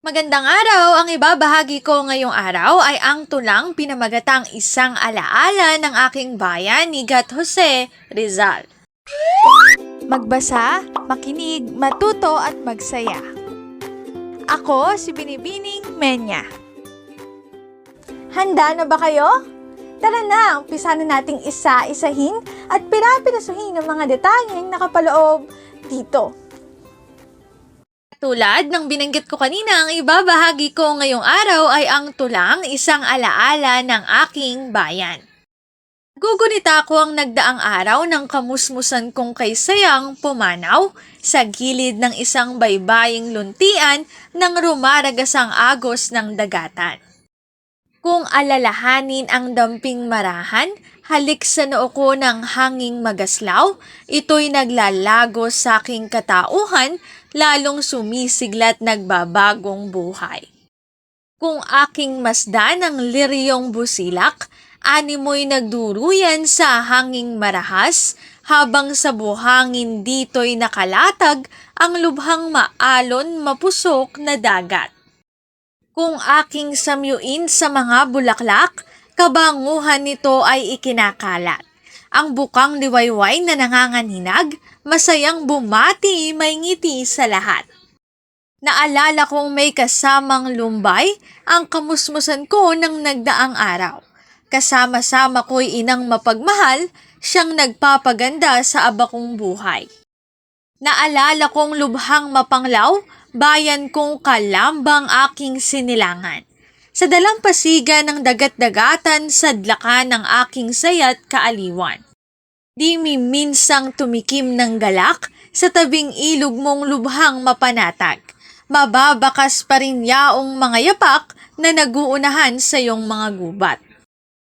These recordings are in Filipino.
Magandang araw! Ang ibabahagi ko ngayong araw ay ang tulang pinamagatang isang alaala ng aking bayan ni Gat Jose Rizal. Magbasa, makinig, matuto at magsaya. Ako si Binibining Menya. Handa na ba kayo? Tara na, umpisa na nating isa-isahin at pirapirasuhin ang mga detalyeng nakapaloob dito. Tulad ng binanggit ko kanina, ang ibabahagi ko ngayong araw ay ang tulang isang alaala ng aking bayan. Gugunita ko ang nagdaang araw ng kamusmusan kong kay Sayang pumanaw sa gilid ng isang baybaying luntian nang rumaragasang agos ng dagatan. Kung alalahanin ang damping marahan, halik sa noo ko ng hanging magaslaw, ito'y naglalago sa aking katauhan, lalong sumisiglat nagbabagong buhay. Kung aking masdan ang liryong busilak, animoy nagduruyan sa hanging marahas, habang sa buhangin dito'y nakalatag ang lubhang maalon mapusok na dagat. Kung aking samyuin sa mga bulaklak, kabanguhan nito ay ikinakalat. Ang bukang liwayway na nanganganinag, masayang bumati may ngiti sa lahat. Naalala kong may kasamang lumbay, ang kamusmusan ko ng nagdaang araw. Kasama-sama ko'y inang mapagmahal, siyang nagpapaganda sa abakong buhay. Naalala kong lubhang mapanglaw, bayan kong kalambang aking sinilangan. Sa dalampasigan ng dagat-dagatan, sadlakan ng aking sayat kaaliwan. Di minsang tumikim ng galak, sa tabing ilog mong lubhang mapanatag. Mababakas pa rin yaong mga yapak na naguunahan sa iyong mga gubat.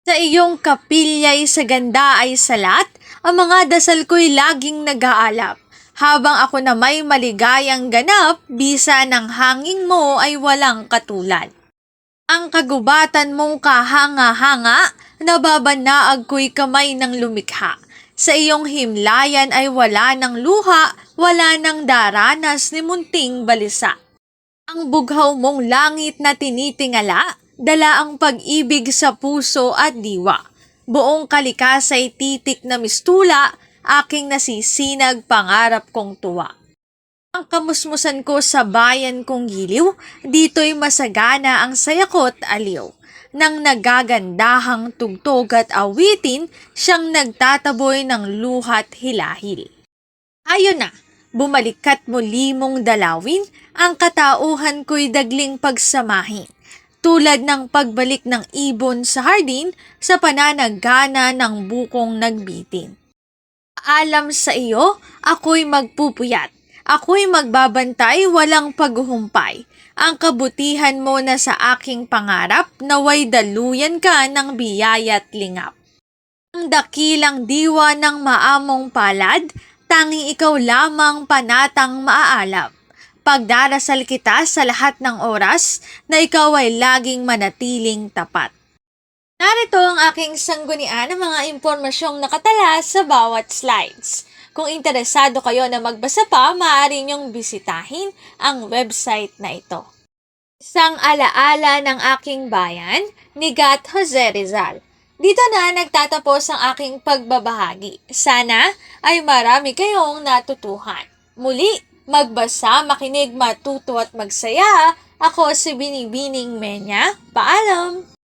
Sa iyong kapilya'y sa ganda ay salat, ang mga dasal ko'y laging nag-aalap. Habang ako na may maligayang ganap, bisa ng hangin mo ay walang katulad. Ang kagubatan mong kahanga-hanga, nababanaag ko'y kamay ng lumikha. Sa iyong himlayan ay wala ng luha, wala ng daranas ni munting balisa. Ang bughaw mong langit na tinitingala, dala ang pag-ibig sa puso at diwa. Buong kalikasa'y titik na mistula, aking nasisinag pangarap kong tuwa. Ang kamusmusan ko sa bayan kong giliw, dito'y masagana ang sayakot aliw. Nang nagagandahang tugtog at awitin, siyang nagtataboy ng luhat hilahil. Ayon na, bumalikat muli mong dalawin, ang katauhan ko'y dagling pagsamahin. Tulad ng pagbalik ng ibon sa hardin, sa pananagana ng bukong nagbitin. Alam sa iyo, ako'y magpupuyat. Ako'y magbabantay, walang paghuhumpay. Ang kabutihan mo na sa aking pangarap, naway daluyan ka ng biyaya't lingap. Ang dakilang diwa ng maamong palad, tanging ikaw lamang panatang maaalap. Pagdarasal kita sa lahat ng oras, na ikaw ay laging manatiling tapat. Narito ang aking sanggunian ng mga impormasyong nakatala sa bawat slides. Kung interesado kayo na magbasa pa, maaari niyong bisitahin ang website na ito. Isang alaala ng aking bayan ni Gat Jose Rizal. Dito na nagtatapos ang aking pagbabahagi. Sana ay marami kayong natutuhan. Muli, magbasa, makinig, matuto at magsaya. Ako si Binibining Menya. Paalam!